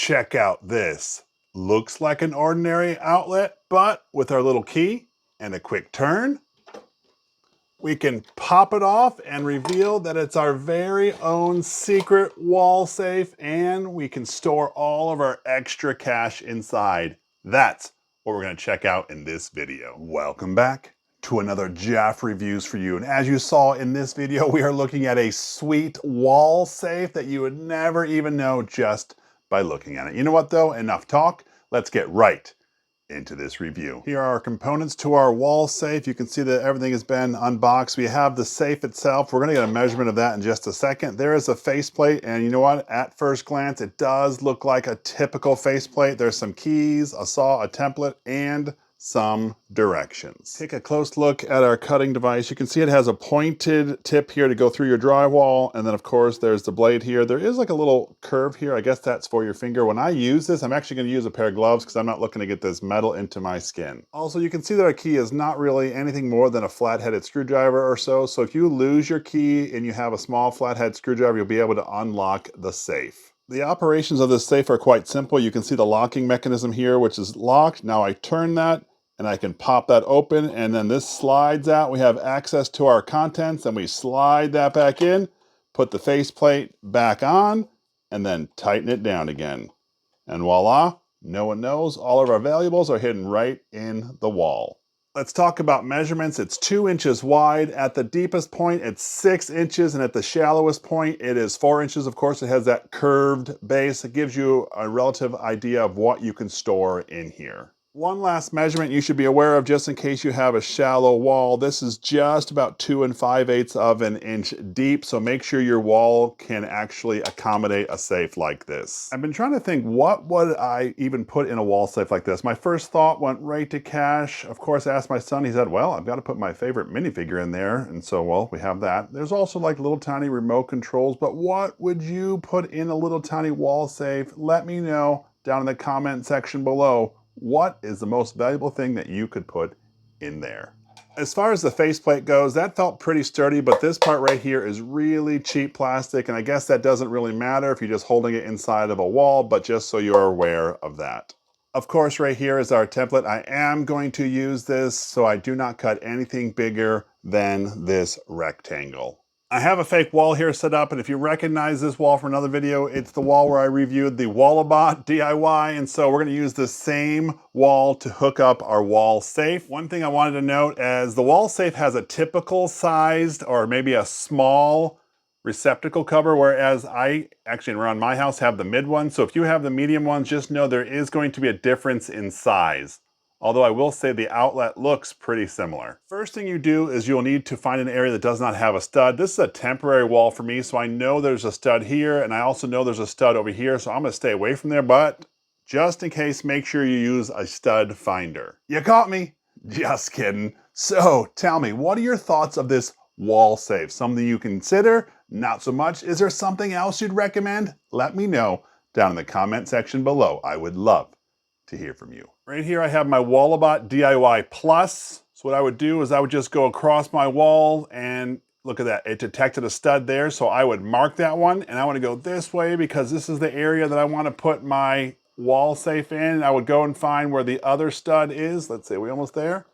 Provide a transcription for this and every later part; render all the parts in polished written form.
check out this. Looks like an ordinary outlet, but with our little key and a quick turn, we can pop it off and reveal that it's our very own secret wall safe, and we can store all of our extra cash inside. That's what we're going to check out in this video. Welcome back to another Jeff Reviews for you. And as you saw in this video, we are looking at a sweet wall safe that you would never even know just by looking at it. You know what though? Enough talk. Let's get right into this review. Here are our components to our wall safe. You can see that everything has been unboxed. We have the safe itself. We're going to get a measurement of that in just a second. There is a faceplate, and you know what? At first glance, it does look like a typical faceplate. There's some keys, a saw, a template, and some directions. Take a close look at our cutting device. You can see it has a pointed tip here to go through your drywall, and then of course there's the blade here. There is like a little curve here. I guess that's for your finger. When I use this, I'm actually going to use a pair of gloves because I'm not looking to get this metal into my skin. Also, you can see that our key is not really anything more than a flat-headed screwdriver or so. So if you lose your key and you have a small flathead screwdriver, you'll be able to unlock the safe. The operations of this safe are quite simple. You can see the locking mechanism here, which is locked. Now I turn that and I can pop that open, and then this slides out. We have access to our contents, and we slide that back in, put the faceplate back on, and then tighten it down again. And voila, no one knows, all of our valuables are hidden right in the wall. Let's talk about measurements. It's 2 inches wide. At the deepest point, it's 6 inches, and at the shallowest point, it is 4 inches. Of course, it has that curved base. It gives you a relative idea of what you can store in here. One last measurement you should be aware of just in case you have a shallow wall. This is just about 2 5/8 of an inch deep, so make sure your wall can actually accommodate a safe like this. I've been trying to think, what would I even put in a wall safe like this? My first thought went right to cash. Of course, I asked my son, he said, well, I've got to put my favorite minifigure in there, and so, well, we have that. There's also like little tiny remote controls, but what would you put in a little tiny wall safe? Let me know down in the comment section below. What is the most valuable thing that you could put in there? As far as the faceplate goes, that felt pretty sturdy, but this part right here is really cheap plastic, and I guess that doesn't really matter if you're just holding it inside of a wall, but just so you're aware of that. Of course, right here is our template. I am going to use this so I do not cut anything bigger than this rectangle. I have a fake wall here set up, and if you recognize this wall from another video, it's the wall where I reviewed the Wallabot DIY, and so we're going to use the same wall to hook up our wall safe. One thing I wanted to note is the wall safe has a typical sized or maybe a small receptacle cover, whereas I actually around my house have the mid one, so if you have the medium ones, just know there is going to be a difference in size. Although I will say the outlet looks pretty similar. First thing you do is you'll need to find an area that does not have a stud. This is a temporary wall for me, so I know there's a stud here, and I also know there's a stud over here, so I'm gonna stay away from there, but just in case, make sure you use a stud finder. You caught me? Just kidding. So tell me, what are your thoughts of this wall safe? Something you consider? Not so much? Is there something else you'd recommend? Let me know down in the comment section below. I would love to hear from you. Right here I have my Wallabot DIY Plus. So what I would do is I would just go across my wall, and look at that, it detected a stud there, so I would mark that one, and I want to go this way because this is the area that I want to put my wall safe in. I would go and find where the other stud is. Let's see, are we almost there?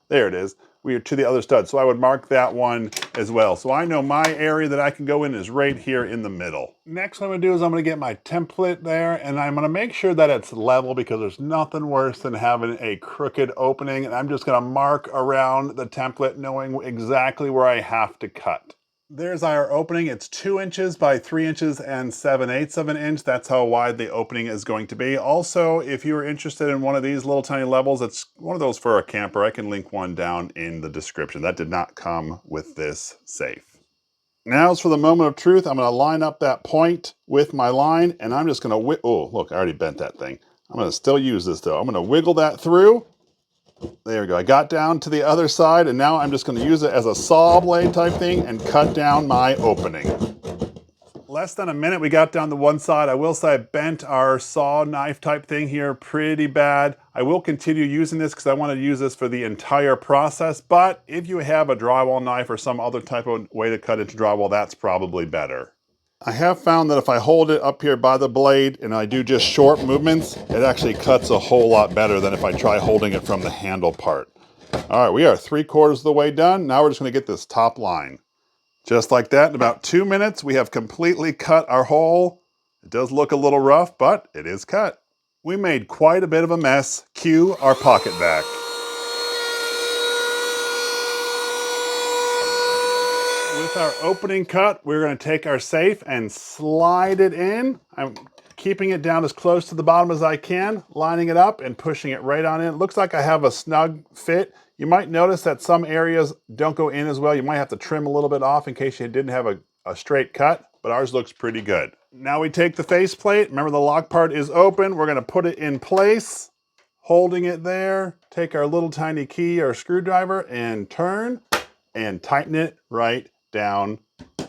There it is. We are to the other stud. So I would mark that one as well. So I know my area that I can go in is right here in the middle. Next what I'm gonna do is I'm gonna get my template there, and I'm gonna make sure that it's level because there's nothing worse than having a crooked opening. And I'm just gonna mark around the template knowing exactly where I have to cut. There's our opening. It's 2 inches by 3 inches and 7/8 of an inch. That's how wide the opening is going to be. Also, if you are interested in one of these little tiny levels, it's one of those for a camper. I can link one down in the description. That did not come with this safe. Now, as for the moment of truth, I'm going to line up that point with my line, and I'm just going to, oh, look, I already bent that thing. I'm going to still use this though. I'm going to wiggle that through. There we go. I got down to the other side, and now I'm just going to use it as a saw blade type thing and cut down my opening. Less than a minute, we got down to one side. I will say I bent our saw knife type thing here pretty bad. I will continue using this because I want to use this for the entire process, but if you have a drywall knife or some other type of way to cut into drywall, that's probably better. I have found that if I hold it up here by the blade and I do just short movements, it actually cuts a whole lot better than if I try holding it from the handle part. All right, we are 3/4 of the way done. Now we're just gonna get this top line. Just like that, in about 2 minutes, we have completely cut our hole. It does look a little rough, but it is cut. We made quite a bit of a mess. Cue our pocket vac. With our opening cut, we're going to take our safe and slide it in. I'm keeping it down as close to the bottom as I can, lining it up and pushing it right on in. It looks like I have a snug fit. You might notice that some areas don't go in as well. You might have to trim a little bit off in case you didn't have a straight cut, but ours looks pretty good. Now we take the faceplate. Remember, the lock part is open. We're going to put it in place, holding it there. Take our little tiny key or screwdriver and turn and tighten it right down.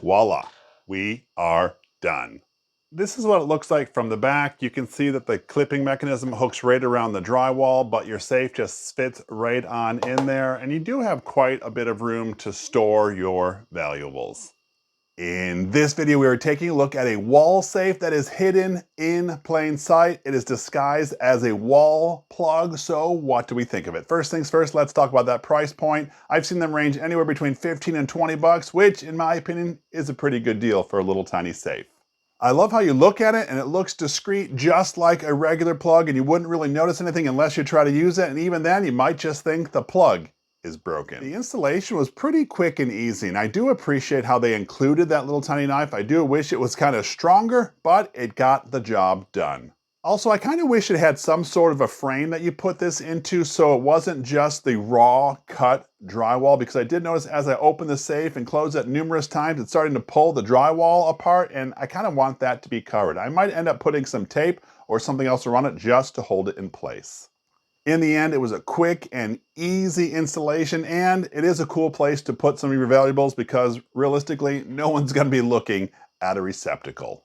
Voila, we are done. This is what it looks like from the back. You can see that the clipping mechanism hooks right around the drywall, but your safe just fits right on in there, and you do have quite a bit of room to store your valuables. In this video, we are taking a look at a wall safe that is hidden in plain sight. It is disguised as a wall plug, so what do we think of it? First things first, let's talk about that price point. I've seen them range anywhere between 15 and 20 bucks, which in my opinion is a pretty good deal for a little tiny safe. I love how you look at it and it looks discreet just like a regular plug, and you wouldn't really notice anything unless you try to use it, and even then you might just think the plug is broken. The installation was pretty quick and easy, and I do appreciate how they included that little tiny knife. I do wish it was kind of stronger, but it got the job done. Also, I kind of wish it had some sort of a frame that you put this into so it wasn't just the raw cut drywall, because I did notice as I opened the safe and closed it numerous times, it's starting to pull the drywall apart, and I kind of want that to be covered. I might end up putting some tape or something else around it just to hold it in place. In the end, it was a quick and easy installation, and it is a cool place to put some of your valuables because realistically, no one's going to be looking at a receptacle.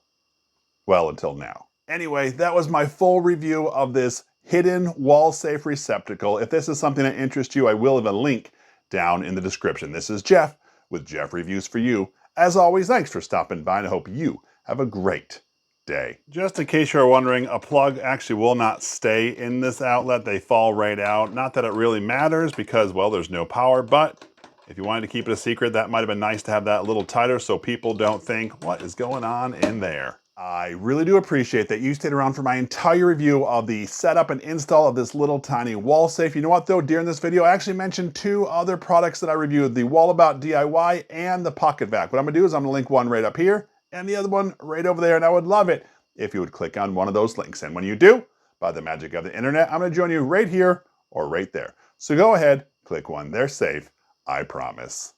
Well, until now. Anyway, that was my full review of this hidden wall safe receptacle. If this is something that interests you, I will have a link down in the description. This is Jeff with Jeff Reviews for You. As always, thanks for stopping by, and I hope you have a great day. Just in case you're wondering, a plug actually will not stay in this outlet. They fall right out. Not that it really matters because, well, there's no power, but if you wanted to keep it a secret, that might have been nice to have that a little tighter so people don't think, what is going on in there? I really do appreciate that you stayed around for my entire review of the setup and install of this little tiny wall safe. You know what though, during this video, I actually mentioned 2 other products that I reviewed, the Wallabout DIY and the Pocket Vac. What I'm gonna do is I'm gonna link one right up here and the other one right over there, and I would love it if you would click on one of those links. And when you do, by the magic of the internet, I'm gonna join you right here or right there. So go ahead, click one. They're safe, I promise.